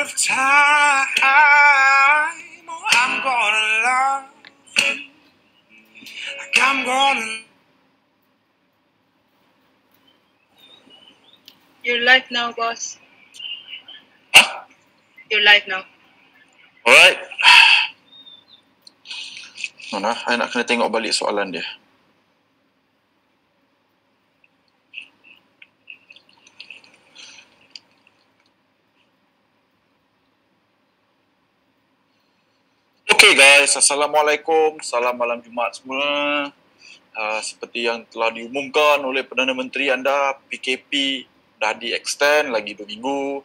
of time, oh, I'm gonna love you like I'm gonna. You're live now, boss. Huh? You're live now. Alright. Mana? I nak kena tengok balik soalan dia. Okay guys, Assalamualaikum. Salam malam Jumaat semua. Seperti yang telah diumumkan oleh Perdana Menteri anda, PKP dah di-extend lagi 2 minggu.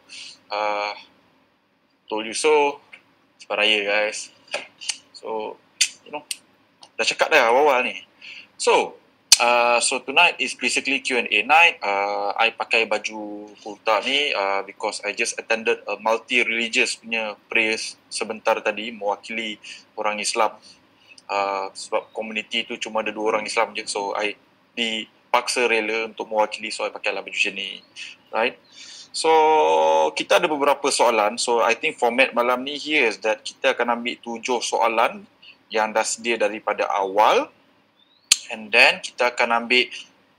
Told you so. Sebab raya guys. So, dah cakap dah awal-awal ni. So tonight is basically Q&A night. I pakai baju kurta ni because I just attended a multi-religious punya prayers sebentar tadi mewakili orang Islam. Sebab komuniti tu cuma ada 2 orang Islam je, so I dipaksa rela untuk mewakili, so I pakailah baju macam ni, right? So kita ada beberapa soalan, so I think format malam ni here is that kita akan ambil 7 soalan yang dah sedia daripada awal, and then kita akan ambil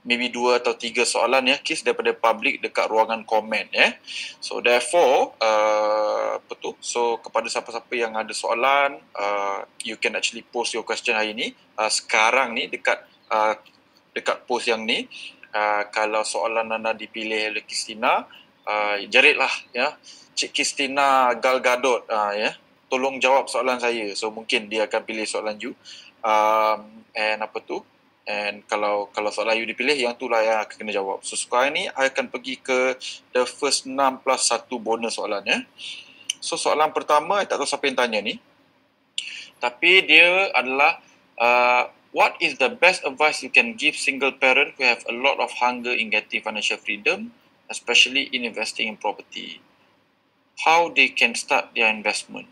maybe 2 atau 3 soalan kes daripada public dekat ruangan komen So therefore so kepada siapa-siapa yang ada soalan, you can actually post your question hari ni sekarang ni dekat post yang ni. Kalau soalan anda dipilih oleh Christina, jaritlah Cik Christina Gal Gadot tolong jawab soalan saya. So mungkin dia akan pilih soalan you. And kalau soalan you dipilih, yang tu lah yang akan kena jawab. So sekarang ni I akan pergi ke the first 6 plus 1 bonus soalan So soalan pertama, I tak tahu siapa yang tanya ni, tapi dia adalah what is the best advice you can give single parent who have a lot of hunger in getting financial freedom, especially in investing in property? How they can start their investment?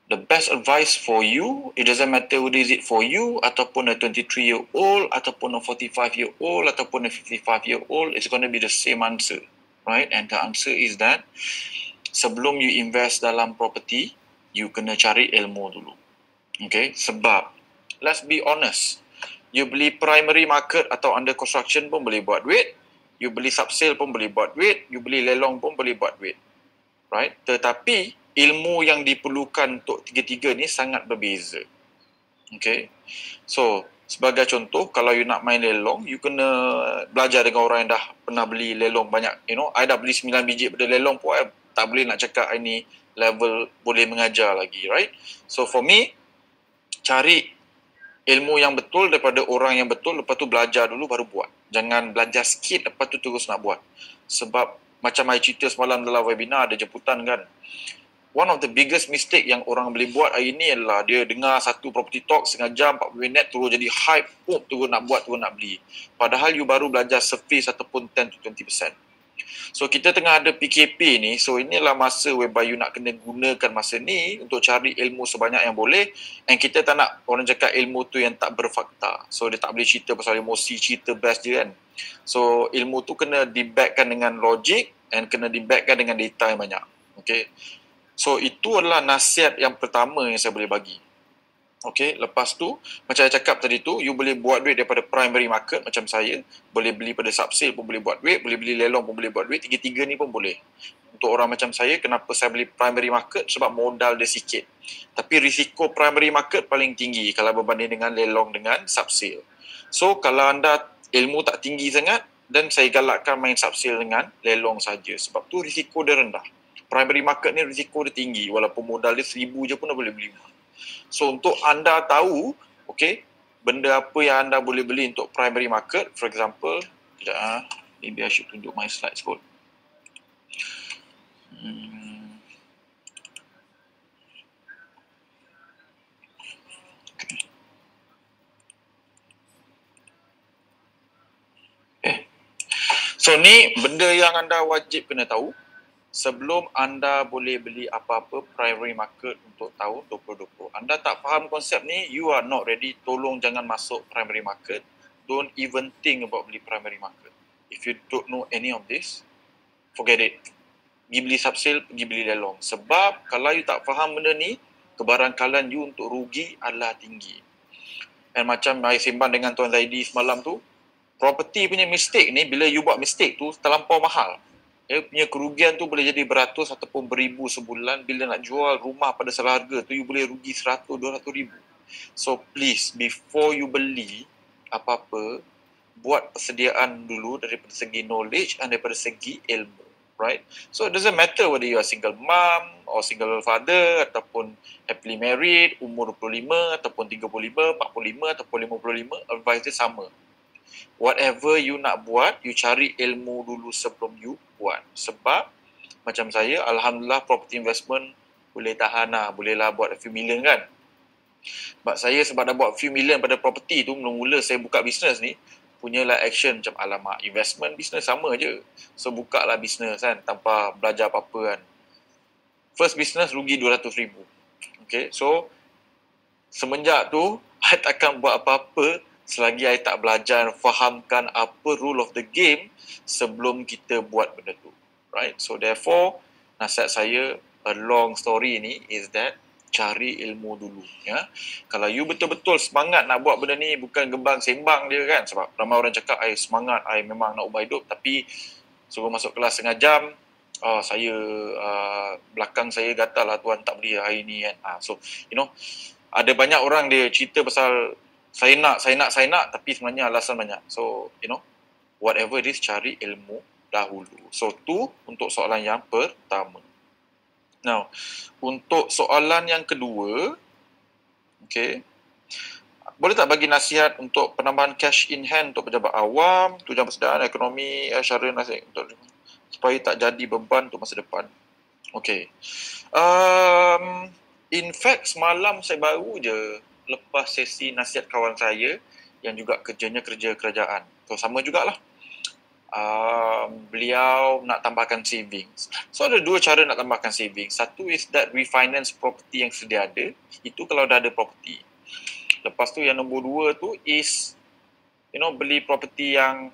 The best advice for you, it doesn't matter whether is it for you ataupun a 23-year-old ataupun a 45-year-old ataupun a 55-year-old, it's going to be the same answer, right? And the answer is that sebelum you invest dalam property, you kena cari ilmu dulu. Okay, sebab let's be honest, you beli primary market atau under construction pun boleh buat duit, you beli subsale pun boleh buat duit, you beli lelong pun boleh buat duit, right? Tetapi ilmu yang diperlukan untuk tiga-tiga ni sangat berbeza. Okay. So, sebagai contoh, kalau you nak main lelong, you kena belajar dengan orang yang dah pernah beli lelong banyak. I dah beli 9 biji pada lelong pun, I tak boleh nak cakap I ni level boleh mengajar lagi, right? So, for me, cari ilmu yang betul daripada orang yang betul, lepas tu belajar dulu baru buat. Jangan belajar sikit, lepas tu terus nak buat. Sebab, macam I cerita semalam dalam webinar, ada jemputan kan. One of the biggest mistake yang orang boleh buat hari ni adalah dia dengar satu property talk setengah jam, 40 minit, terus jadi hype, terus nak buat, terus nak beli. Padahal you baru belajar surface ataupun 10 to 20%. So kita tengah ada PKP ni, so inilah masa whereby you nak kena gunakan masa ni untuk cari ilmu sebanyak yang boleh, and kita tak nak orang cakap ilmu tu yang tak berfakta. So dia tak boleh cerita pasal emosi, cerita best je kan. So ilmu tu kena di-backkan dengan logik and kena di-backkan dengan data yang banyak. Okay. So, itu adalah nasihat yang pertama yang saya boleh bagi. Okay, lepas tu, macam saya cakap tadi tu, you boleh buat duit daripada primary market macam saya. Boleh beli pada subsale pun boleh buat duit, boleh beli lelong pun boleh buat duit. Tiga-tiga ni pun boleh. Untuk orang macam saya, kenapa saya beli primary market? Sebab modal dia sikit. Tapi risiko primary market paling tinggi kalau berbanding dengan lelong dengan subsale. So, kalau anda ilmu tak tinggi sangat, dan saya galakkan main subsale dengan lelong saja. Sebab tu risiko dia rendah. Primary market ni risiko dia tinggi, walaupun modal dia 1,000 je pun dah boleh beli. So untuk anda tahu, okay, benda apa yang anda boleh beli untuk primary market, for example, sekejap maybe I should tunjuk my slides kot. So ni benda yang anda wajib kena tahu sebelum anda boleh beli apa-apa primary market untuk tahun 2020. Anda tak faham konsep ni, you are not ready, tolong jangan masuk primary market. Don't even think about beli primary market. If you don't know any of this, forget it. Pergi beli subsale, pergi beli lelong. Sebab kalau you tak faham benda ni, kebarangkalan you untuk rugi adalah tinggi. Dan macam saya sembang dengan Tuan Zaidi semalam tu, property punya mistake ni, bila you buat mistake tu, terlampau mahal. Punya kerugian tu boleh jadi beratus ataupun beribu sebulan. Bila nak jual rumah pada seharga tu, you boleh rugi 100-200 ribu. So please, before you beli apa-apa, buat persediaan dulu daripada segi knowledge dan daripada segi ilmu. Right? So it doesn't matter whether you are single mom or single father ataupun happily married, umur 25 ataupun 35, 45 ataupun 55, advice dia sama. Whatever you nak buat, you cari ilmu dulu sebelum you buat. Sebab macam saya, alhamdulillah property investment boleh tahan lah, bolehlah buat a few million kan. Sebab saya sebab dah buat few million pada property tu, mula-mula saya buka bisnes ni, punyalah action macam alamak, investment business sama je. So buka lah business kan, tanpa belajar apa-apa kan. First business rugi 200 ribu. Okay, so semenjak tu, I takkan buat apa-apa selagi I tak belajar fahamkan apa rule of the game sebelum kita buat benda tu. Right, so therefore, nasihat saya, a long story ni is that cari ilmu dulu ya. Kalau you betul-betul semangat nak buat benda ni, bukan gembang sembang dia kan, sebab ramai orang cakap I semangat, I memang nak ubah hidup, tapi suruh masuk kelas setengah jam, saya belakang saya gatal lah tuan tak boleh hari ni kan. So you know, ada banyak orang dia cerita pasal saya nak tapi sebenarnya alasan banyak. So you know, whatever it is, cari ilmu dahulu. So tu untuk soalan yang pertama. Now, untuk soalan yang kedua, okay, boleh tak bagi nasihat untuk penambahan cash in hand untuk pejabat awam, tujuan persediaan ekonomi, syariah nasihat untuk supaya tak jadi beban untuk masa depan. Okay. In fact, semalam saya baru je lepas sesi nasihat kawan saya yang juga kerjanya kerja kerajaan. So, sama jugalah. Beliau nak tambahkan savings. So ada dua cara nak tambahkan savings. Satu is that refinance property yang sedia ada. Itu kalau dah ada property. Lepas tu yang nombor dua tu is, you know, beli property yang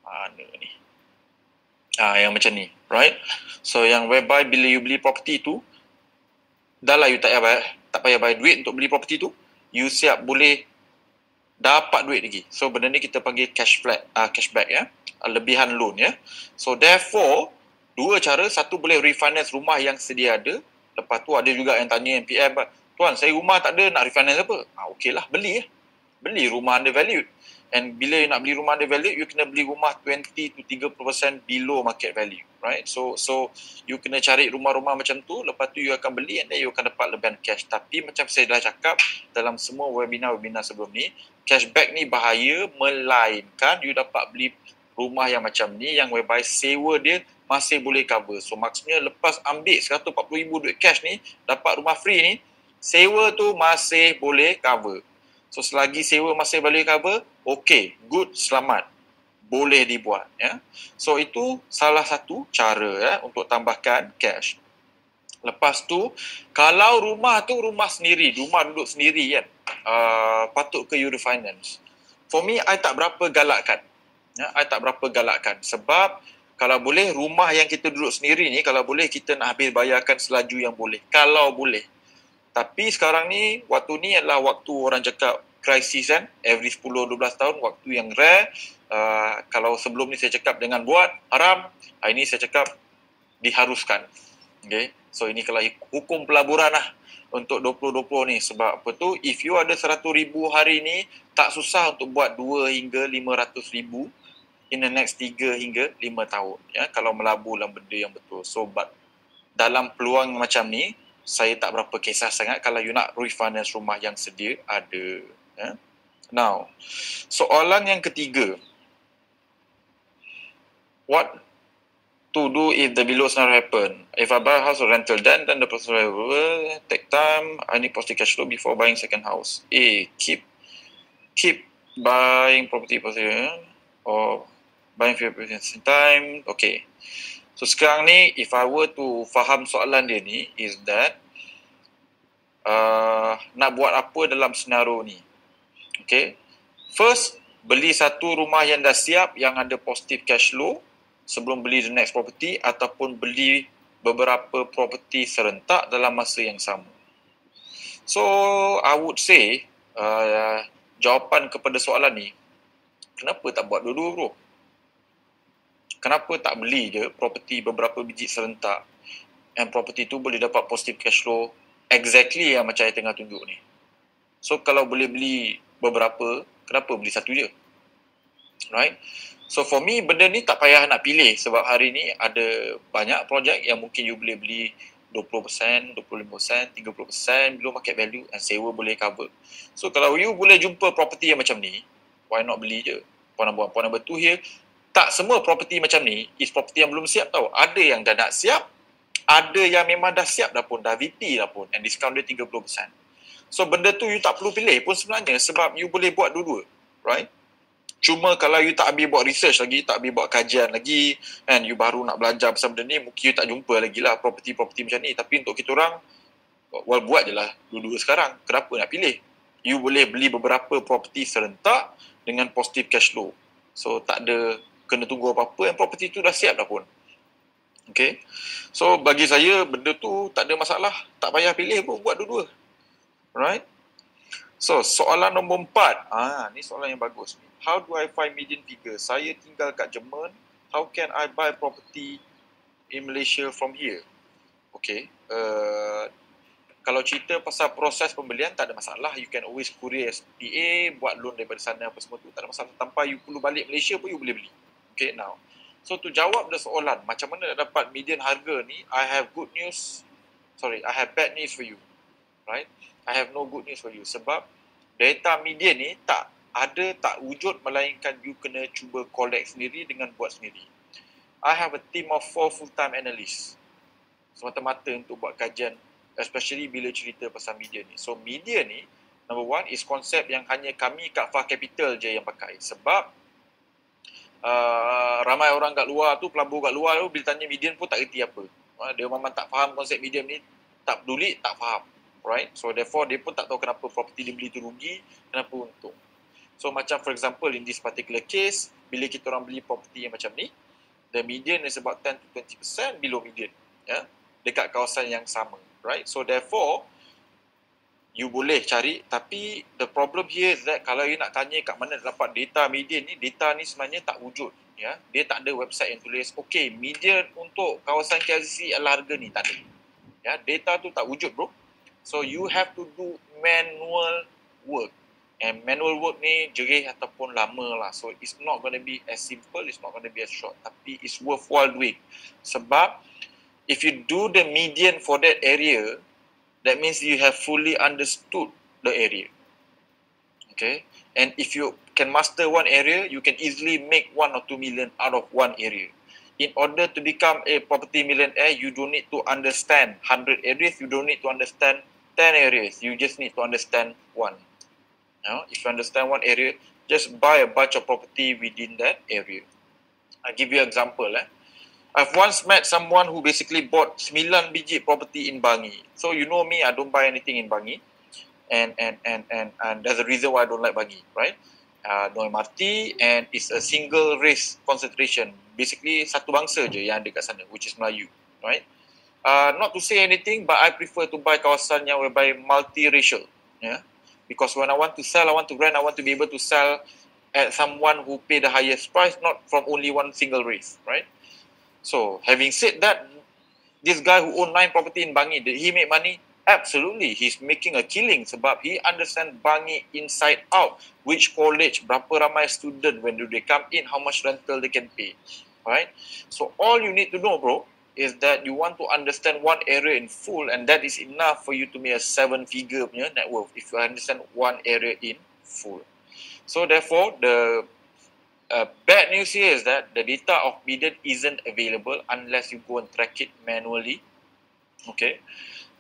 mana ni? Yang macam ni, right? So yang whereby bila you beli property tu, dah lah you tak payah bayar duit untuk beli property tu, you siap boleh dapat duit lagi. So benda ni kita panggil cashback ya. Lebihan loan ya. So therefore, dua cara. Satu boleh refinance rumah yang sedia ada. Lepas tu ada juga yang tanya MPF, tuan saya rumah tak ada, nak refinance apa? Okey lah, beli ya. Beli rumah undervalued. And bila you nak beli rumah undervalued, you kena beli rumah 20 to 30% below market value. Right? So you kena cari rumah-rumah macam tu. Lepas tu you akan beli and then you akan dapat lebihan cash. Tapi macam saya dah cakap dalam semua webinar-webinar sebelum ni, cashback ni bahaya melainkan you dapat beli rumah yang macam ni yang whereby sewa dia masih boleh cover. So maksudnya lepas ambil 140,000 duit cash ni, dapat rumah free ni, sewa tu masih boleh cover. So selagi sewa masih boleh cover, okay, good, selamat. Boleh dibuat ya. So itu salah satu cara ya untuk tambahkan cash. Lepas tu, kalau rumah tu rumah sendiri, rumah duduk sendiri kan, patut ke you refinance? For me, I tak berapa galakkan. Ya, I tak berapa galakkan. Sebab kalau boleh rumah yang kita duduk sendiri ni, kalau boleh kita nak habis bayarkan selaju yang boleh. Kalau boleh. Tapi sekarang ni, waktu ni adalah waktu orang cakap krisis kan. Every 10-12 tahun, waktu yang rare. Kalau sebelum ni saya cakap jangan buat, haram. Hari ni saya cakap diharuskan. Okay. So ini kalau hukum pelaburan lah untuk 2020 ni. Sebab apa tu, if you ada 100,000 hari ni, tak susah untuk buat 2 hingga 500,000 in the next 3 hingga 5 tahun. Ya, kalau melabur dalam benda yang betul. So dalam peluang macam ni, saya tak berapa kisah sangat kalau you nak refinance rumah yang sedia ada. Ya. Now, soalan yang ketiga. What to do if the below scenario happen? If I buy a house or rental, then the process will take time. I need positive cash flow before buying second house. Keep buying property or buying few property at the same time. Okay. So sekarang ni, if I were to faham soalan dia ni, is that nak buat apa dalam senario ni? Okay. First, beli satu rumah yang dah siap, yang ada positive cash flow. sebelum beli the next property ataupun beli beberapa property serentak dalam masa yang sama. So, I would say jawapan kepada soalan ni, kenapa tak buat dua-dua bro? Kenapa tak beli je property beberapa biji serentak and property tu boleh dapat positive cash flow exactly yang macam saya tengah tunjuk ni. So, kalau boleh beli beberapa, kenapa beli satu je? Right? So for me, benda ni tak payah nak pilih sebab hari ni ada banyak projek yang mungkin you boleh beli 20%, 25%, 30% below market value and sewa boleh cover. So kalau you boleh jumpa property yang macam ni, why not beli je? Point number 2 here, tak semua property macam ni is property yang belum siap tau. Ada yang dah nak siap, ada yang memang dah siap dah pun, dah VP dah pun and discount dia 30%. So benda tu you tak perlu pilih pun sebenarnya sebab you boleh buat dua-dua, right? Cuma kalau you tak habis buat research lagi, tak habis buat kajian lagi, and you baru nak belajar pasal benda ni, mungkin you tak jumpa lagi lah property-property macam ni. Tapi untuk kita orang, well, buat je lah dua-dua sekarang. Kenapa nak pilih? You boleh beli beberapa property serentak dengan positive cash flow. So tak ada kena tunggu apa-apa, and property tu dah siap dah pun. Okay. So bagi saya, benda tu tak ada masalah. Tak payah pilih pun, buat dua-dua. Right? So, soalan nombor 4. Ni soalan yang bagus. How do I find median figure? Saya tinggal kat Jerman. How can I buy property in Malaysia from here? Okay. Kalau cerita pasal proses pembelian, tak ada masalah. You can always courier SPA, buat loan daripada sana apa semua tu. Tak ada masalah. Tanpa you perlu balik Malaysia pun you boleh beli. Okay, now. So, to jawab the soalan, macam mana nak dapat median harga ni, I have bad news for you. Right? I have no good news for you sebab data median ni tak wujud melainkan you kena cuba collect sendiri dengan buat sendiri. I have a team of 4 full-time analysts semata-mata untuk buat kajian, especially bila cerita pasal median ni. So median ni, number 1 is konsep yang hanya kami kat Far Capital je yang pakai sebab ramai orang kat luar tu, pelabur kat luar tu bila tanya median pun tak kerti apa. Dia memang tak faham konsep median ni, tak peduli, tak faham. Right? So therefore dia pun tak tahu kenapa property dia beli tu rugi, kenapa untung. So macam for example in this particular case, bila kita orang beli property yang macam ni, the median is about 10 to 20% below median, ya, dekat kawasan yang sama, right? So therefore you boleh cari, tapi the problem here is that kalau you nak tanya kat mana dapat data median ni, data ni sebenarnya tak wujud, ya. Dia tak ada website yang tulis okay, median untuk kawasan KLCC adalah harga ni, tak ada. Ya, data tu tak wujud bro. So you have to do manual work. And manual work ni jerih ataupun lama lah. So it's not going to be as simple, it's not going to be as short. Tapi it's worthwhile doing. Sebab if you do the median for that area, that means you have fully understood the area. Okay? And if you can master one area, you can easily make 1 or 2 million out of one area. In order to become a property millionaire, you don't need to understand 100 areas, you don't need to understand 10 areas, you just need to understand one. Now, if you understand one area, just buy a bunch of property within that area. I'll give you an example. I've once met someone who basically bought 9 biji property in Bangi. So you know me, I don't buy anything in Bangi. And there's a reason why I don't like Bangi, right? No MRT and it's a single race concentration. Basically, satu bangsa je yang ada kat sana, which is Melayu, right? Not to say anything, but I prefer to buy kawasan yang whereby multi-racial. Yeah? Because when I want to sell, I want to rent, I want to be able to sell at someone who pay the highest price, not from only one single race, right? So, having said that, this guy who owned 9 property in Bangi, did he make money? Absolutely. He's making a killing sebab he understands Bangi inside out. Which college, berapa ramai student, when do they come in, how much rental they can pay, right? So, all you need to know, bro, is that you want to understand one area in full and that is enough for you to make a 7-figure net worth if you understand one area in full. So therefore, the bad news here is that the data of median isn't available unless you go and track it manually. Okay,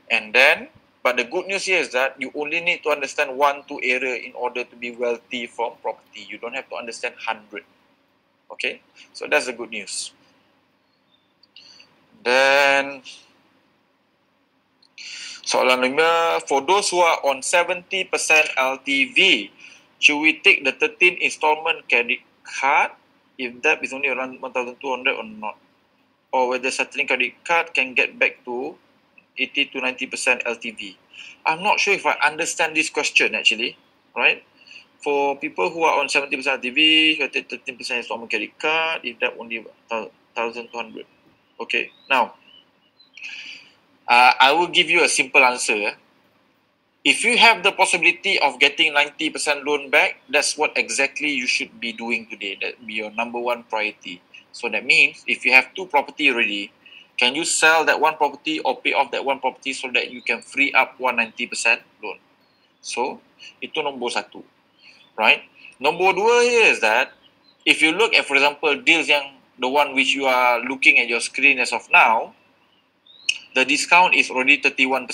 and then, but the good news here is that you only need to understand 1-2 area in order to be wealthy from property. You don't have to understand 100. Okay, so that's the good news. Then, soalan 5, for those who are on 70% LTV, should we take the 13 installment credit card if debt is only around 1,200 or not, or whether settling credit card can get back to 80 to 90% LTV. I'm not sure if I understand this question actually, right? For people who are on 70% LTV, 13% installment credit card, if that only 1,200. Okay, now, I will give you a simple answer. If you have the possibility of getting 90% loan back, that's what exactly you should be doing today. That be your number one priority. So that means if you have 2 property already, can you sell that 1 property or pay off that 1 property so that you can free up 190% loan? So, itu nombor 1. Right? Nombor 2 here is that if you look at, for example, deals yang the one which you are looking at your screen as of now, the discount is already 31%.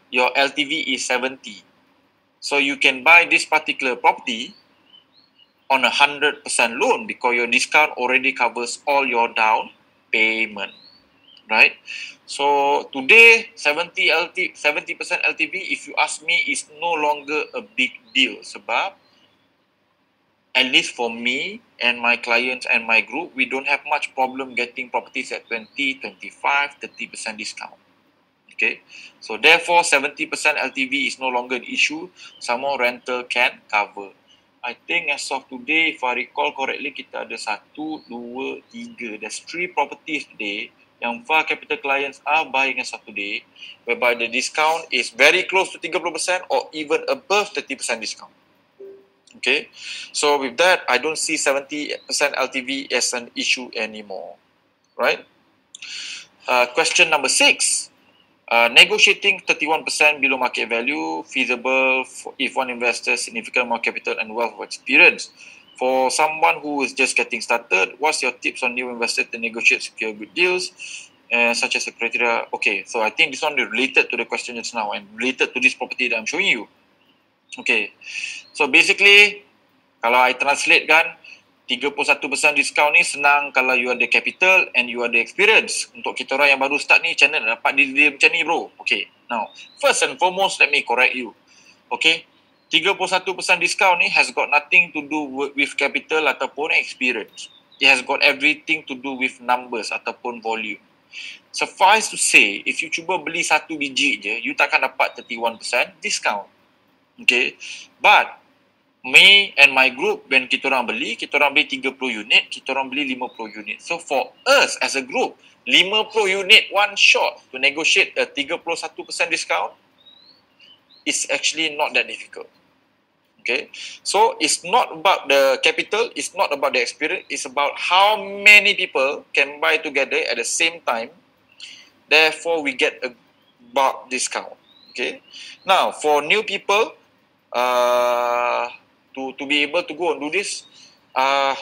Your LTV is 70. So you can buy this particular property on a 100% loan because your discount already covers all your down payment, right? So today 70% LTV, if you ask me, is no longer a big deal sebab at least for me and my clients and my group, we don't have much problem getting properties at 20, 25, 30% discount. Okay, so therefore 70% LTV is no longer an issue. Some more rental can cover. I think as of today, if I recall correctly, kita ada 1, 2, 3. There's 3 properties today yang VAR Capital clients are buying as of today, whereby the discount is very close to 30% or even above 30% discount. Okay, so with that, I don't see 70% LTV as an issue anymore, right? Question number 6. Negotiating 31% below market value feasible if one invests significant more capital and wealth of experience. For someone who is just getting started, what's your tips on new investors to negotiate secure good deals, such as the criteria? Okay, so I think this one is related to the question just now and related to this property that I'm showing you. Okay, so basically, kalau I translate kan, 31% discount ni senang kalau you ada capital and you ada experience. Untuk kita orang yang baru start ni, macam mana dapat deal macam ni bro? Okay, now, first and foremost, let me correct you. Okay, 31% discount ni has got nothing to do with capital ataupun experience. It has got everything to do with numbers ataupun volume. Suffice to say, if you cuba beli 1 biji je, you takkan dapat 31% discount. Okay, but me and my group, when kita orang beli 30 unit, kita orang beli 50 unit. So for us as a group, 50 unit one shot to negotiate a 31% discount is actually not that difficult. Okay, so it's not about the capital, it's not about the experience, it's about how many people can buy together at the same time. Therefore, we get a bulk discount. Okay, now for new people, to be able to go and do this,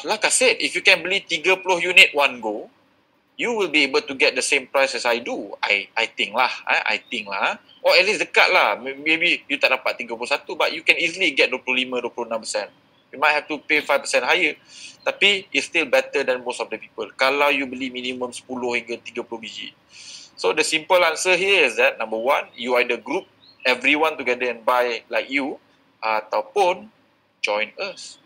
like I said, if you can beli 30 unit one go, you will be able to get the same price as I do. I think lah. Or at least dekat lah. Maybe you tak dapat 31, but you can easily get 25-26%. You might have to pay 5% higher. Tapi it's still better than most of the people. Kalau you beli minimum 10 hingga 30 biji. So the simple answer here is that, number 1, you either group everyone together and buy like you, ataupun join us.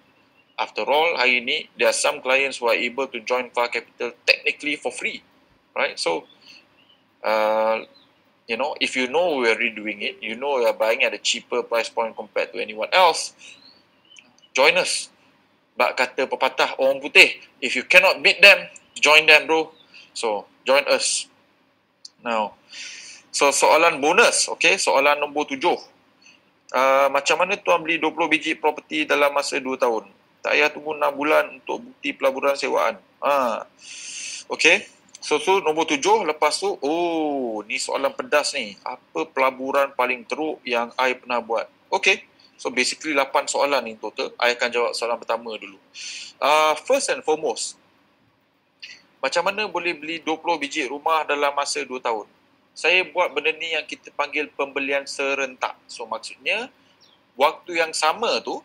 After all, hari ni, there are some clients who are able to join VAR Capital technically for free, right? So, you know, if you know we are redoing it, you know we are buying at a cheaper price point compared to anyone else, join us. Bak kata pepatah orang putih, if you cannot beat them, join them bro. So, join us. Now, so soalan bonus, okay? Soalan nombor 7. Macam mana tuan beli 20 biji properti dalam masa 2 tahun? Tak payah tunggu 6 bulan untuk bukti pelaburan sewaan. Okay. So nombor 7. Lepas tu, ni soalan pedas ni. Apa pelaburan paling teruk yang I pernah buat? Okay. So basically 8 soalan ni total. I akan jawab soalan pertama dulu. First and foremost, macam mana boleh beli 20 biji rumah dalam masa 2 tahun? Saya buat benda ni yang kita panggil pembelian serentak. So maksudnya, waktu yang sama tu,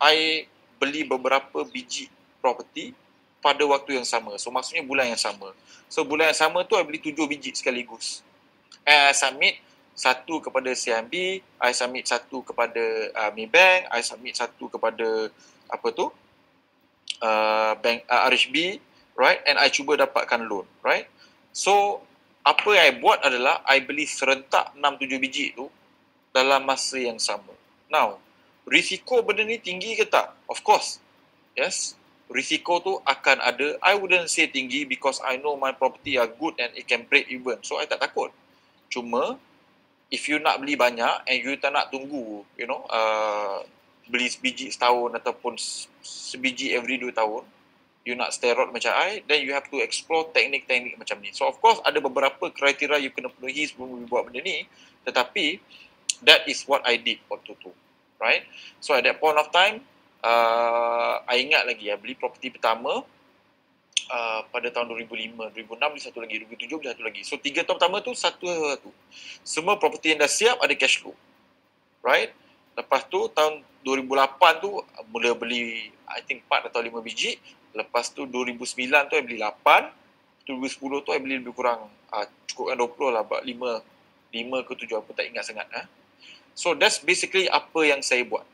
I beli beberapa biji property pada waktu yang sama. So maksudnya bulan yang sama. So bulan yang sama tu, I beli 7 biji sekaligus. I submit 1 kepada CIMB, I submit 1 kepada Maybank, I submit 1 kepada bank RHB, right? And I cuba dapatkan loan, right? So apa yang I buat adalah I beli serentak 6-7 biji tu dalam masa yang sama. Now, risiko benda ni tinggi ke tak? Of course. Yes. Risiko tu akan ada. I wouldn't say tinggi because I know my property are good and it can break even. So I tak takut. Cuma if you nak beli banyak and you tak nak tunggu, beli sebiji setahun ataupun sebiji every 2 tahun, you nak steroid macam I, then you have to explore teknik-teknik macam ni. So of course ada beberapa kriteria you kena penuhi sebelum you buat benda ni, tetapi that is what I did waktu tu, right? So at that point of time, I ingat lagi beli property pertama pada tahun 2005, 2006 beli satu lagi, 2007 beli satu lagi. So 3 tahun pertama tu satu. Semua property yang dah siap ada cash flow, right? Lepas tu tahun 2008 tu mula beli I think 4 atau 5 biji. Lepas tu 2009 tu I beli 8. 2010 tu I beli lebih kurang cukupkan 20 lah, 5 ke 7 aku tak ingat sangat. So that's basically apa yang saya buat,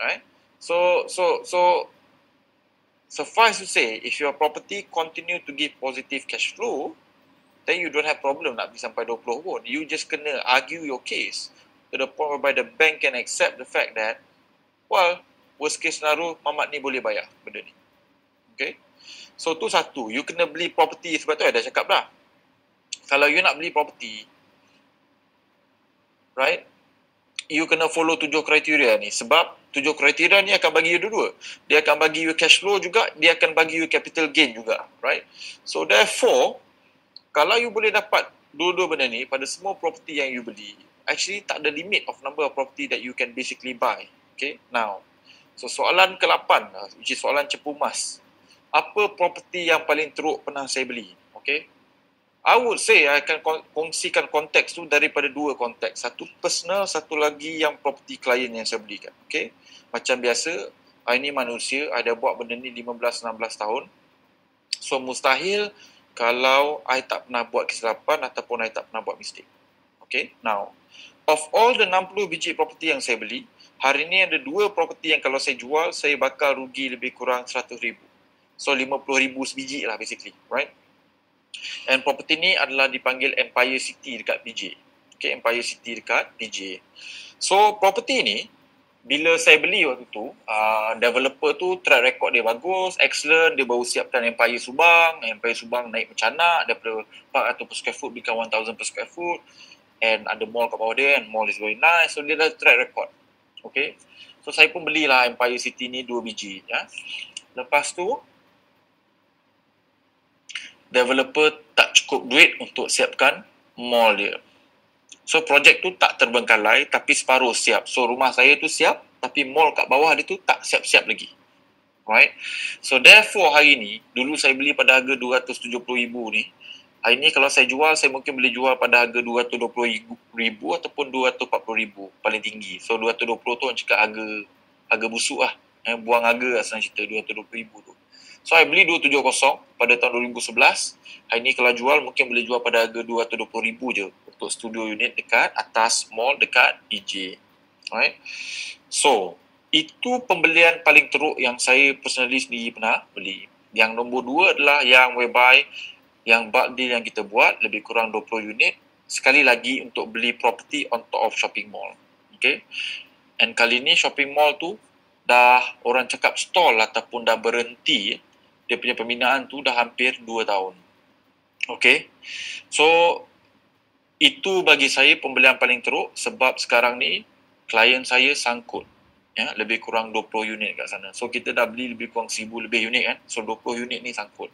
right? So suffice to say, if your property continue to give positive cash flow, then you don't have problem nak beli sampai 20 pun. You just kena argue your case to the point whereby the bank can accept the fact that, well, worst case scenario, Mamat ni boleh bayar benda ni. Okay? So tu satu, you kena beli property, sebab tu I dah cakap dah. Kalau you nak beli property, right, you kena follow 7 kriteria ni. Sebab 7 kriteria ni akan bagi you dua-dua. Dia akan bagi you cash flow juga, dia akan bagi you capital gain juga, right? So therefore, kalau you boleh dapat dua-dua benda ni pada semua property yang you beli, actually tak ada limit of number of property that you can basically buy. Okay, now, so soalan ke-8, which is soalan cepu mas. Apa property yang paling teruk pernah saya beli? Okay, I would say I akan kongsikan konteks tu daripada 2 konteks. Satu personal, satu lagi yang property klien yang saya belikan. Okay, macam biasa, I ni manusia, I dah buat benda ni 15-16 tahun. So mustahil kalau I tak pernah buat kesilapan ataupun I tak pernah buat mistake. Okay, now, of all the 60 biji property yang saya beli, hari ni ada 2 property yang kalau saya jual, saya bakal rugi lebih kurang 100,000. So 50,000 sebiji lah basically, right? And property ni adalah dipanggil Empire City dekat PJ. Okay, Empire City dekat PJ. So property ni, bila saya beli waktu tu, developer tu track record dia bagus, excellent, dia baru siapkan Empire Subang. Empire Subang naik mencanak daripada 400 per square foot become 1,000 per square foot, and ada mall kat bawah dia, and mall is very nice. So dia dah track record. Okay, so saya pun belilah Empire City ni 2 biji. Lepas tu, developer tak cukup duit untuk siapkan mall dia. So projek tu tak terbengkalai tapi separuh siap. So rumah saya tu siap tapi mall kat bawah dia tu tak siap-siap lagi. Right? So therefore hari ni, dulu saya beli pada harga 270,000 ni. Hari ni kalau saya jual, saya mungkin boleh jual pada harga 220,000 ataupun 240,000 paling tinggi. So 220 tu orang cakap harga busuk lah. Buang harga lah senang cerita 220,000 tu. So I beli 270 pada tahun 2011. Hari ni kalau jual mungkin boleh jual pada harga 220,000 je untuk studio unit dekat atas mall dekat PJ. Alright. So itu pembelian paling teruk yang saya personally sendiri pernah beli. Yang nombor 2 adalah yang whereby yang bulk deal yang kita buat lebih kurang 20 unit. Sekali lagi untuk beli property on top of shopping mall. Okay. And kali ni shopping mall tu dah orang cakap stall ataupun dah berhenti. Dia punya pembinaan tu dah hampir 2 tahun. Okay. So, itu bagi saya pembelian paling teruk sebab sekarang ni klien saya sangkut. Lebih kurang 20 unit kat sana. So, kita dah beli lebih kurang 1,000 lebih unit kan. So, 20 unit ni sangkut.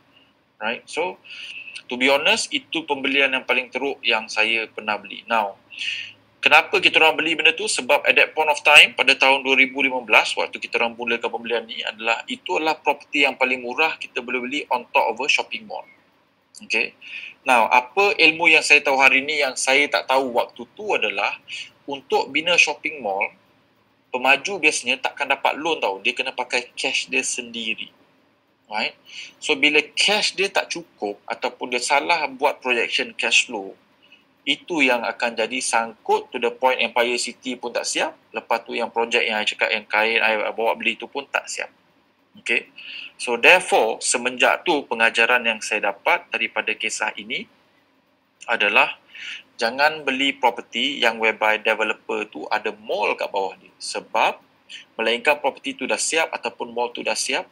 Right. So, to be honest, itu pembelian yang paling teruk yang saya pernah beli. Now, kenapa kita orang beli benda tu? Sebab at that point of time, pada tahun 2015, waktu kita orang mulakan pembelian ni, itu adalah property yang paling murah kita boleh beli on top of a shopping mall. Okay. Now, apa ilmu yang saya tahu hari ni yang saya tak tahu waktu tu adalah, untuk bina shopping mall, pemaju biasanya takkan dapat loan tau. Dia kena pakai cash dia sendiri. Right? So, bila cash dia tak cukup ataupun dia salah buat projection cash flow, itu yang akan jadi sangkut to the point Empire City pun tak siap. Lepas tu yang projek yang saya cakap yang kain saya bawa beli tu pun tak siap. Okay. So therefore, semenjak tu pengajaran yang saya dapat daripada kisah ini adalah jangan beli property yang whereby developer tu ada mall kat bawah dia. Sebab melainkan property tu dah siap ataupun mall tu dah siap,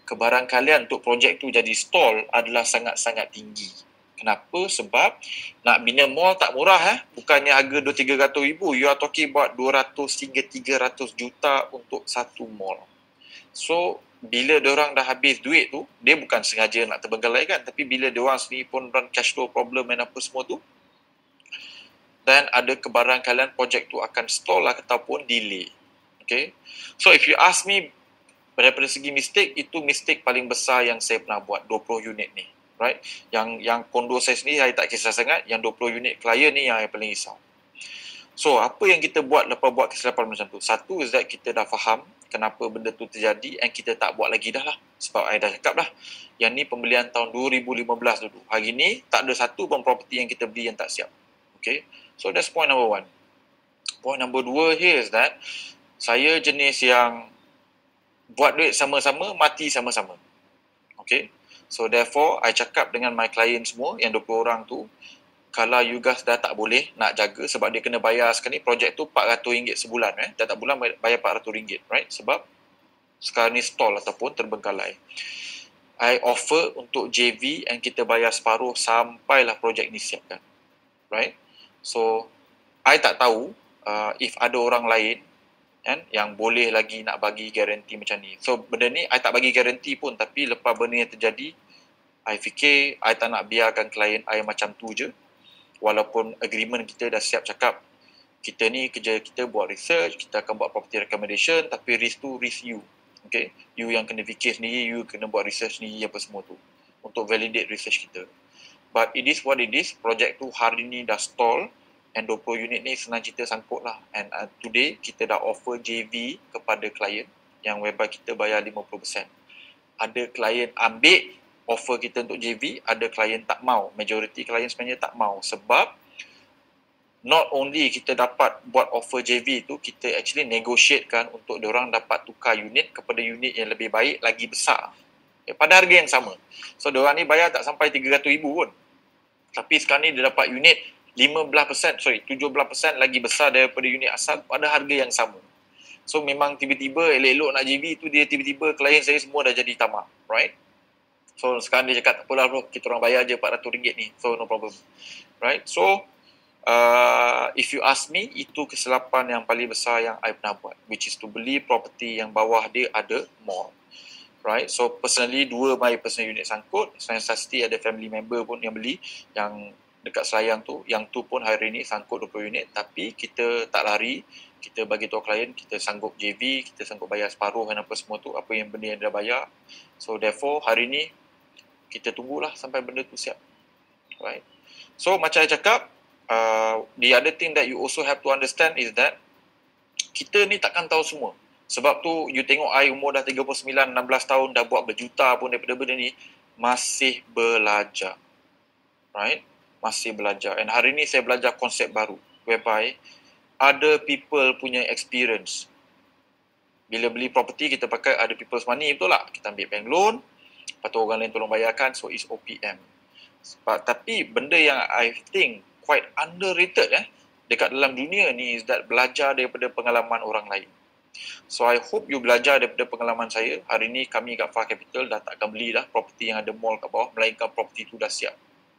kebarangkalian untuk projek tu jadi stall adalah sangat-sangat tinggi. Kenapa? Sebab nak bina mall tak murah. Bukannya harga 200-300 ribu. You are talking about 200 hingga 300 juta untuk satu mall. So, bila diorang dah habis duit tu, dia bukan sengaja nak terbengkalai kan, tapi bila diorang sendiri pun run cash flow problem dan apa semua tu, dan ada kebarangkalian projek tu akan stall lah ataupun delay. Okay? So, if you ask me, daripada segi mistake, itu mistake paling besar yang saya pernah buat, 20 unit ni. Right? Yang kondo saya sendiri, saya tak kisah sangat. Yang 20 unit klien ni yang saya paling risau. So, apa yang kita buat lepas buat kesilapan macam tu? Satu is that kita dah faham kenapa benda tu terjadi and kita tak buat lagi dah lah. Sebab saya dah cakap dah, yang ni pembelian tahun 2015 dulu. Hari ni, tak ada satu pun property yang kita beli yang tak siap. Okay? So, that's point number one. Point number dua here is that saya jenis yang buat duit sama-sama, mati sama-sama. Okay? So, therefore, I cakap dengan my client semua, yang 20 orang tu, kalau you guys dah tak boleh nak jaga sebab dia kena bayar sekarang ni, projek tu RM400 sebulan. Dah tak bulan bayar RM400, right? Sebab sekarang ni stall ataupun terbengkalai. I offer untuk JV and kita bayar separuh sampailah projek ni siapkan. Right? So, I tak tahu if ada orang lain kan, yang boleh lagi nak bagi garanti macam ni. So, benda ni, I tak bagi garanti pun. Tapi lepas benda yang terjadi, I fikir, I tak nak biarkan klien I macam tu je. Walaupun agreement kita dah siap cakap, kita ni kerja kita buat research, kita akan buat property recommendation, tapi risk tu risk you. Okay? You yang kena fikir sendiri, you kena buat research sendiri apa semua tu. Untuk validate research kita. But it is what it is. Projek tu hari ni dah stall. And 20 unit ni senang cerita sangkut lah. And today, kita dah offer JV kepada klien yang whereby kita bayar 50%. Ada klien ambil offer kita untuk JV, ada klien tak mau. Majority klien sebenarnya tak mau. Sebab not only kita dapat buat offer JV tu, kita actually negotiate kan untuk diorang dapat tukar unit kepada unit yang lebih baik, lagi besar. Pada harga yang sama. So, diorang ni bayar tak sampai RM300,000 pun. Tapi sekarang ni dia dapat unit 17% lagi besar daripada unit asal pada harga yang sama. So memang tiba-tiba elok-elok nak JV tu, dia tiba-tiba klien saya semua dah jadi tamak, right? So sekarang dia cakap tak apalah bro, kita orang bayar je RM400 ni, so no problem, right? So if you ask me, itu kesilapan yang paling besar yang I pernah buat, which is to beli property yang bawah dia ada mall, right? So personally, 2 my personal unit sangkut. Selain Sasti, ada family member pun yang beli, yang dekat Selayang tu, yang tu pun hari ni sangkut 20 unit, tapi kita tak lari, kita bagi tahu klien, kita sanggup JV, kita sanggup bayar separuh dan apa semua tu, apa yang benda yang dia bayar. So therefore, hari ni, kita tunggulah sampai benda tu siap. Right? So macam saya cakap, the other thing that you also have to understand is that, kita ni takkan tahu semua. Sebab tu, you tengok I umur dah 39, 16 tahun, dah buat berjuta pun daripada benda ni, masih belajar. Right? Masih belajar. And hari ni saya belajar konsep baru whereby other people punya experience. Bila beli property, kita pakai other people's money, betul tak? Kita ambil bank loan, lepas tu orang lain tolong bayarkan, so it's OPM. Tapi benda yang I think quite underrated dekat dalam dunia ni is that belajar daripada pengalaman orang lain. So I hope you belajar daripada pengalaman saya. Hari ni kami kat Far Capital dah tak akan beli dah property yang ada mall kat bawah, melainkan property tu dah siap.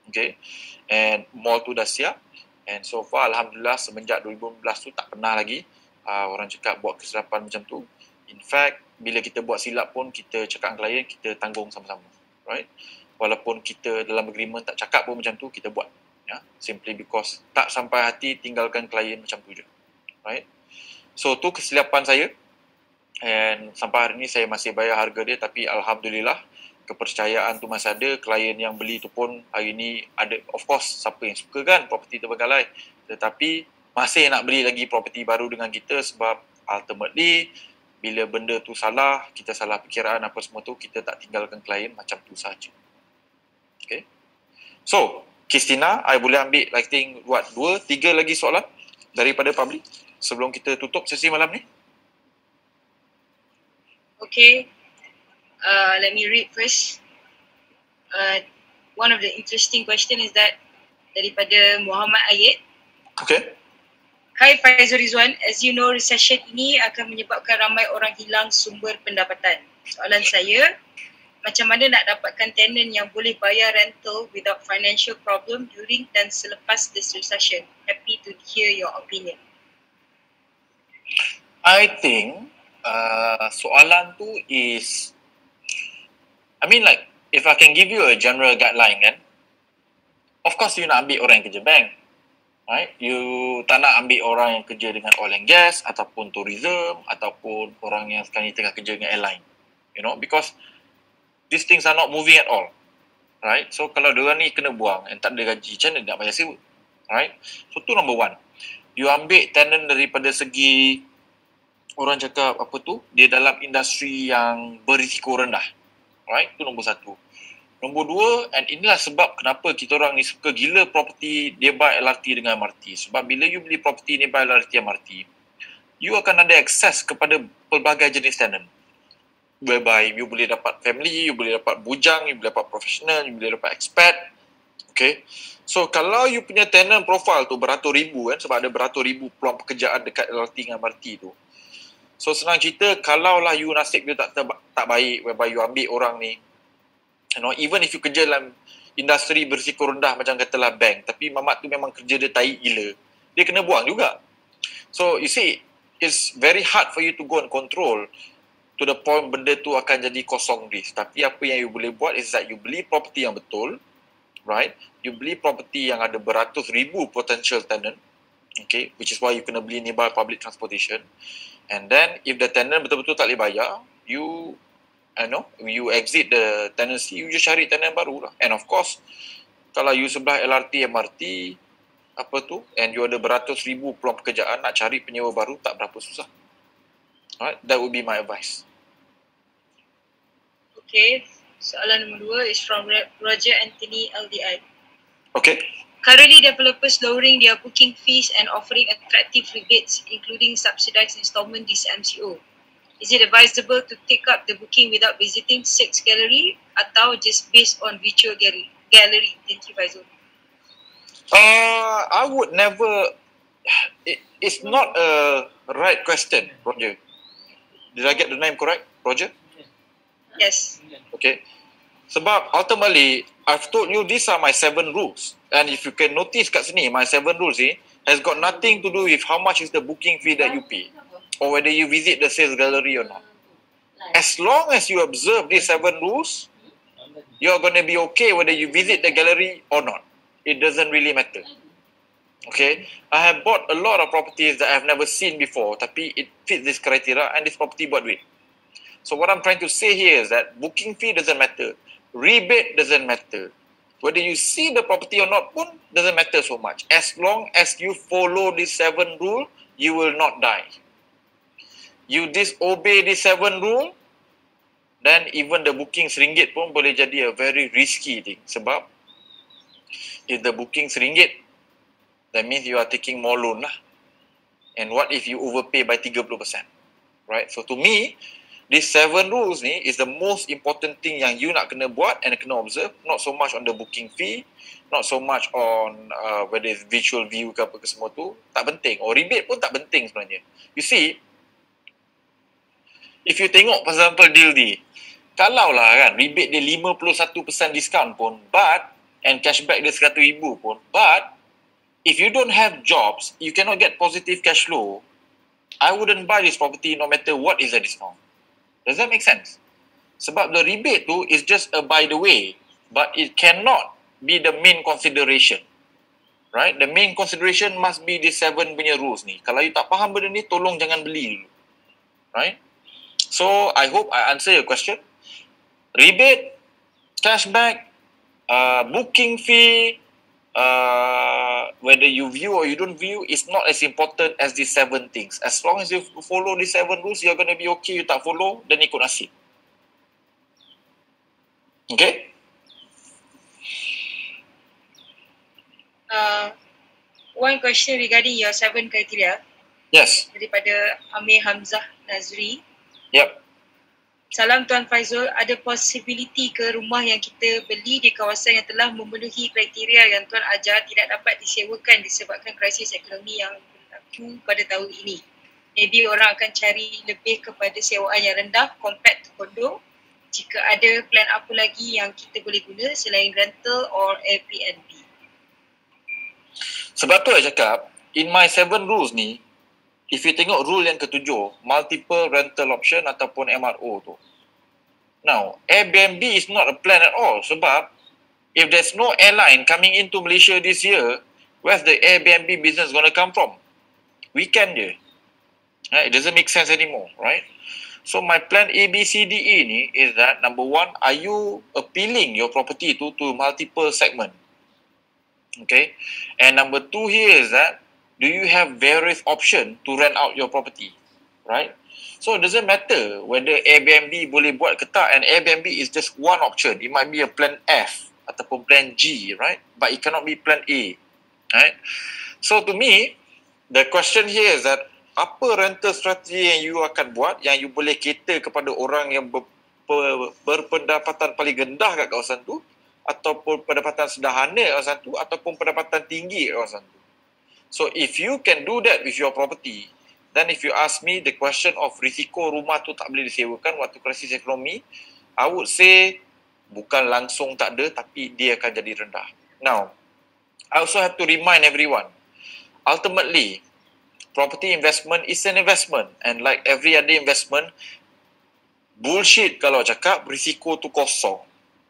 Okay, and mall tu dah siap, and so far Alhamdulillah semenjak 2015 tu tak pernah lagi orang cakap buat kesilapan macam tu. In fact, bila kita buat silap pun kita cakap dengan klien, kita tanggung sama-sama, right? Walaupun kita dalam agreement tak cakap pun macam tu, kita buat, simply because tak sampai hati tinggalkan klien macam tu je, right? So tu kesilapan saya, and sampai hari ni saya masih bayar harga dia, tapi Alhamdulillah kepercayaan tu masih ada. Klien yang beli tu pun hari ni ada, of course siapa yang suka kan property terbengkalai, tetapi masih nak beli lagi property baru dengan kita, sebab ultimately bila benda tu salah, kita salah perkiraan apa semua tu, kita tak tinggalkan klien macam tu saja. Okay, so Kristina, I boleh ambil I think 2-3 lagi soalan daripada public sebelum kita tutup sesi malam ni. Okay. Let me read first. One of the interesting question is that daripada Muhammad Ayed. Okay. Hi Faizal Rizwan, as you know recession ini akan menyebabkan ramai orang hilang sumber pendapatan. Soalan saya, macam mana nak dapatkan tenant yang boleh bayar rental without financial problem during dan selepas this recession? Happy to hear your opinion. I think soalan tu is, I mean like, if I can give you a general guideline kan, of course you nak ambil orang yang kerja bank, right? You tak nak ambil orang yang kerja dengan oil and gas ataupun tourism ataupun orang yang sekarang ni tengah kerja dengan airline, you know, because these things are not moving at all, right? So kalau diorang ni kena buang and tak ada gaji, macam mana nak bayar sewa, right? So tu number one. You ambil tenant daripada segi orang cakap apa tu, dia dalam industri yang berisiko rendah, right? Tu nombor satu. Nombor dua, and inilah sebab kenapa kita orang ni suka gila property nearby LRT dengan MRT. Sebab bila you beli property nearby LRT MRT, you akan ada akses kepada pelbagai jenis tenant. Whereby you boleh dapat family, you boleh dapat bujang, you boleh dapat professional, you boleh dapat expat. Okay. So kalau you punya tenant profile tu beratus ribu kan, sebab ada beratus ribu peluang pekerjaan dekat LRT dengan MRT tu. So senang cerita, kalaulah you nasib you tak baik, whereby you ambil orang ni, you know, even if you kerja dalam industri berisiko rendah macam katalah bank, tapi mamat tu memang kerja dia taik gila, dia kena buang juga. So you see, it's very hard for you to go and control to the point benda tu akan jadi kosong risk. Tapi apa yang you boleh buat is that you beli property yang betul, right? You beli property yang ada beratus ribu potential tenant, okay, which is why you kena beli nearby public transportation. And then if the tenant betul-betul tak boleh bayar, you exit the tenancy, you just cari tenant baru lah. And of course, kalau you sebelah LRT, MRT, apa tu, and you ada beratus ribu peluang pekerjaan, nak cari penyewa baru tak berapa susah. Alright, that would be my advice. Okay, soalan nombor 2 is from Roger Anthony LDI. Okay. Currently, developers lowering their booking fees and offering attractive rebates, including subsidized installment this MCO. Is it advisable to take up the booking without visiting Six Gallery atau just based on virtual gallery? Thank you, Faizul. I would never. It's not a right question, Roger. Did I get the name correct, Roger? Yes. Okay. Sebab ultimately, I've told you these are my 7 rules. And if you can notice kat sini, my 7 rules ni has got nothing to do with how much is the booking fee that you pay or whether you visit the sales gallery or not. As long as you observe these 7 rules, you're going to be okay whether you visit the gallery or not. It doesn't really matter. Okay, I have bought a lot of properties that I've never seen before, tapi it fits this criteria and this property buat duit. So what I'm trying to say here is that booking fee doesn't matter. Rebate doesn't matter. Whether you see the property or not pun doesn't matter so much. As long as you follow this 7 rule, you will not die. You disobey this 7 rule, then even the booking RM1 pun boleh jadi a very risky thing. Sebab if the booking RM1, that means you are taking more loan lah. And what if you overpay by 30%? Right? So to me, these 7 rules ni is the most important thing yang you nak kena buat and kena observe. Not so much on the booking fee, not so much on whether it's virtual view ke apa ke semua tu. Tak penting. Or rebate pun tak penting sebenarnya. You see, if you tengok for example deal ni, kalau lah kan rebate dia 51% discount pun, but and cashback dia RM100,000 pun, but if you don't have jobs, you cannot get positive cash flow, I wouldn't buy this property no matter what is the discount. Does that make sense? Sebab the rebate tu is just a by the way, but it cannot be the main consideration. Right? The main consideration must be the 7 punya rules ni. Kalau you tak faham benda ni, tolong jangan beli dulu. Right? So, I hope I answer your question. Rebate, cashback, booking fee, whether you view or you don't view is not as important as these 7 things. As long as you follow these 7 rules, you're going to be okay. You tak follow, then ikut nasib. Okay? One question regarding your 7 criteria. Yes. Daripada Amir Hamzah Nazri. Yep. Salam Tuan Faizul, ada possibility ke rumah yang kita beli di kawasan yang telah memenuhi kriteria yang Tuan ajar tidak dapat disewakan disebabkan krisis ekonomi yang berlaku pada tahun ini? Maybe orang akan cari lebih kepada sewaan yang rendah compared to condo. Jika ada plan apa lagi yang kita boleh guna selain rental or Airbnb? Sebab tu saya cakap, in my 7 rules ni, if you tengok rule yang ketujuh, multiple rental option ataupun MRO tu. Now, Airbnb is not a plan at all sebab if there's no airline coming into Malaysia this year, where's the Airbnb business going to come from? Weekend je. It doesn't make sense anymore, right? So my plan A, B, C, D, E ni is that number one, are you appealing your property to multiple segment? Okay. And number two here is that do you have various option to rent out your property? Right? So it doesn't matter whether Airbnb boleh buat ke tak, and Airbnb is just one option. It might be a plan F ataupun plan G, right? But it cannot be plan A, right? So to me, the question here is that apa rental strategy yang you akan buat yang you boleh cater kepada orang yang berpendapatan paling rendah kat kawasan tu, ataupun pendapatan sederhana kat kawasan tu, ataupun pendapatan tinggi kat kawasan tu. So if you can do that with your property, then if you ask me the question of risiko rumah tu tak boleh disewakan waktu krisis ekonomi, I would say bukan langsung tak ada, tapi dia akan jadi rendah. Now, I also have to remind everyone, ultimately, property investment is an investment, and like every other investment, bullshit kalau cakap risiko tu kosong.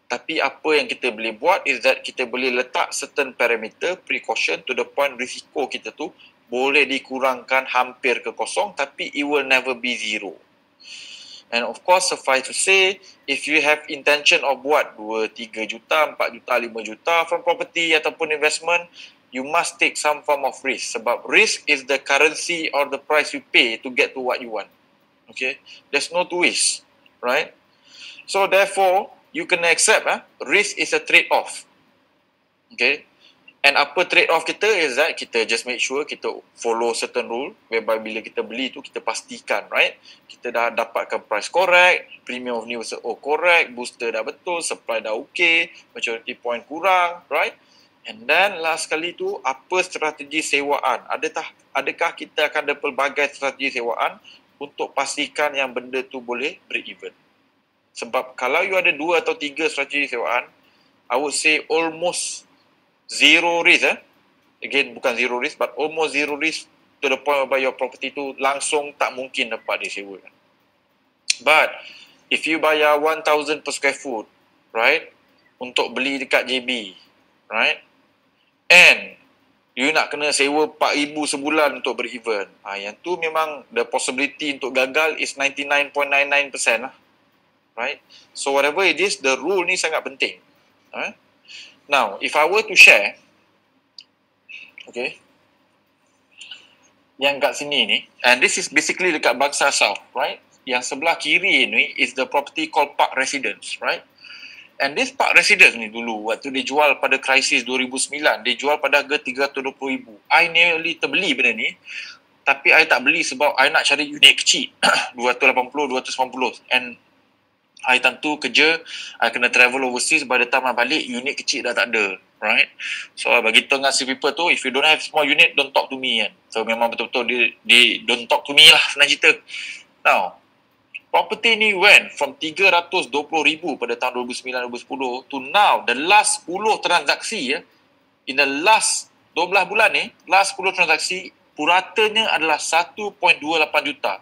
Tapi apa yang kita boleh buat is that kita boleh letak certain parameter, precaution to the point risiko kita tu boleh dikurangkan hampir ke kosong, tapi it will never be zero. And of course, suffice to say, if you have intention of buat 2, 3 juta, 4 juta, 5 juta from property ataupun investment, you must take some form of risk. Sebab risk is the currency or the price you pay to get to what you want. Okay? There's no twist, right? So therefore, you can accept risk is a trade-off. Okay? And apa trade-off kita is that kita just make sure kita follow certain rule whereby bila kita beli tu kita pastikan, right? Kita dah dapatkan price correct, premium of new correct, booster dah betul, supply dah okay, maturity point kurang, right? And then last kali tu, apa strategi sewaan? Adakah kita akan ada pelbagai strategi sewaan untuk pastikan yang benda tu boleh break-even? Sebab kalau you ada 2 atau 3 strategi sewaan, I would say almost zero risk. Again, bukan zero risk, but almost zero risk to the point whereby your property tu langsung tak mungkin dapat disewakan. But if you bayar 1,000 per square foot, right, untuk beli dekat JB, right, and you nak kena sewa 4,000 sebulan untuk break-even, yang tu memang the possibility untuk gagal is 99.99% lah. Right? So whatever it is, the rule ni sangat penting. Right? Now, if I were to share, okay, yang kat sini ni, and this is basically dekat Bangsar South, right? Yang sebelah kiri ni is the property called Park Residence, right? And this Park Residence ni dulu, waktu dia jual pada krisis 2009, dia jual pada harga 320,000. I nearly terbeli benda ni, tapi I tak beli sebab I nak cari unit kecil, 280, 290, and I tentu kerja, I kena travel overseas, by the time I balik, unit kecil dah tak ada, right? So bagi tahu dengan si people tu, if you don't have small unit, don't talk to me kan. So memang betul-betul dia don't talk to me lah, senang cerita. Now, property ni went from 320,000 pada tahun 2009-2010 to now, the last 10 transaksi in the last 12 bulan ni, last 10 transaksi, puratanya adalah 1.28 juta.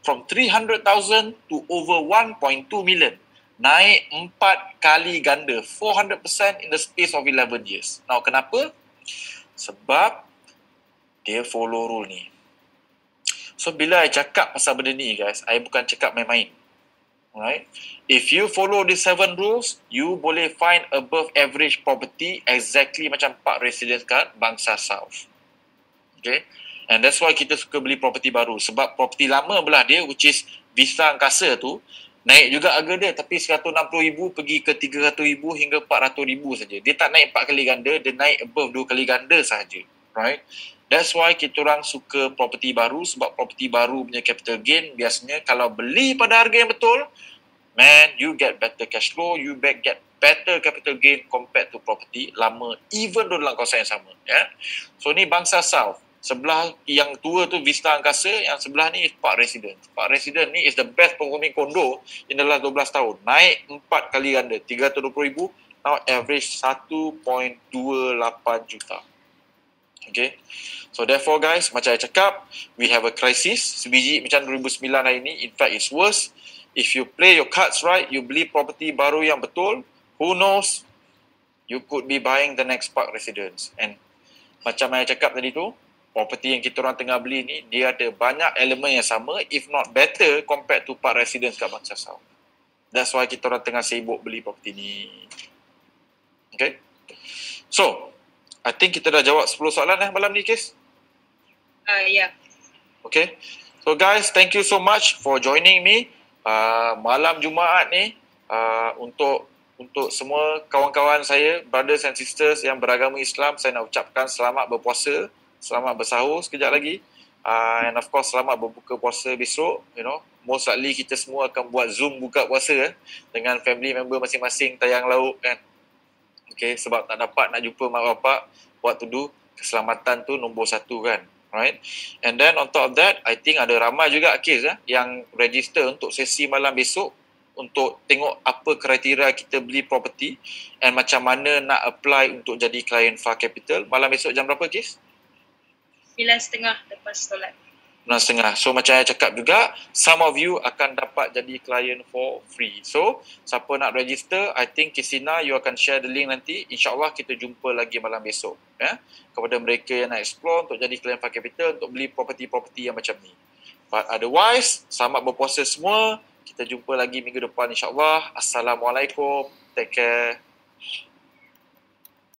From 300,000 to over 1.2 million. Naik 4 kali ganda. 400% in the space of 11 years. Now, kenapa? Sebab dia follow rule ni. So, bila I cakap pasal benda ni, guys, I bukan cakap main-main. Alright? If you follow the 7 rules, you boleh find above average property exactly macam Park Residence kat Bangsar South. Okay? And that's why kita suka beli property baru. Sebab property lama belah dia, which is Vista Angkasa tu, naik juga harga dia. Tapi 160,000 pergi ke 300,000 hingga 400,000 saja. Dia tak naik 4 kali ganda, dia naik above 2 kali ganda sahaja. Right? That's why kita orang suka property baru. Sebab property baru punya capital gain, biasanya kalau beli pada harga yang betul, man, you get better cash flow, you get better capital gain compared to property lama, even though dalam kawasan yang sama. Ya. So ni Bangsa South. Sebelah yang tua tu Vista Angkasa, yang sebelah ni is Park Residence. Park Residence ni is the best performing condo in the last 12 tahun. Naik 4 kali ganda, 320,000, now average 1.28 juta. Okay. So therefore guys, macam saya cakap, we have a crisis. Sebiji macam 2009 hari ni, in fact it's worse. If you play your cards right, you beli property baru yang betul, who knows, you could be buying the next Park Residence. And macam saya cakap tadi tu, property yang kita orang tengah beli ni, dia ada banyak elemen yang sama, if not better compared to Park Residence kat Bangsa South. That's why kita orang tengah sibuk beli property ni. Okay. So, I think kita dah jawab 10 soalan malam ni, Kes? Yeah. Okay. So guys, thank you so much for joining me malam Jumaat ni untuk semua kawan-kawan saya, brothers and sisters yang beragama Islam, saya nak ucapkan selamat berpuasa, selamat bersahur sekejap lagi, and of course selamat berbuka puasa besok. You know, most likely kita semua akan buat Zoom buka puasa dengan family member masing-masing tayang lauk kan. Okay, sebab tak dapat nak jumpa mak bapak, what to do, keselamatan tu nombor 1 kan. Right? And then on top of that, I think ada ramai juga kes yang register untuk sesi malam besok untuk tengok apa kriteria kita beli property and macam mana nak apply untuk jadi klien Far Capital. Malam besok jam berapa, Kes? 9.30 lepas solat. 9.30. So macam saya cakap juga, some of you akan dapat jadi klien for free. So siapa nak register, I think Kisina you akan share the link nanti. InsyaAllah kita jumpa lagi malam besok. Ya? Kepada mereka yang nak explore untuk jadi klien Far Capital, untuk beli property-property yang macam ni. But otherwise, selamat berpuasa semua. Kita jumpa lagi minggu depan insyaAllah. Assalamualaikum. Take care.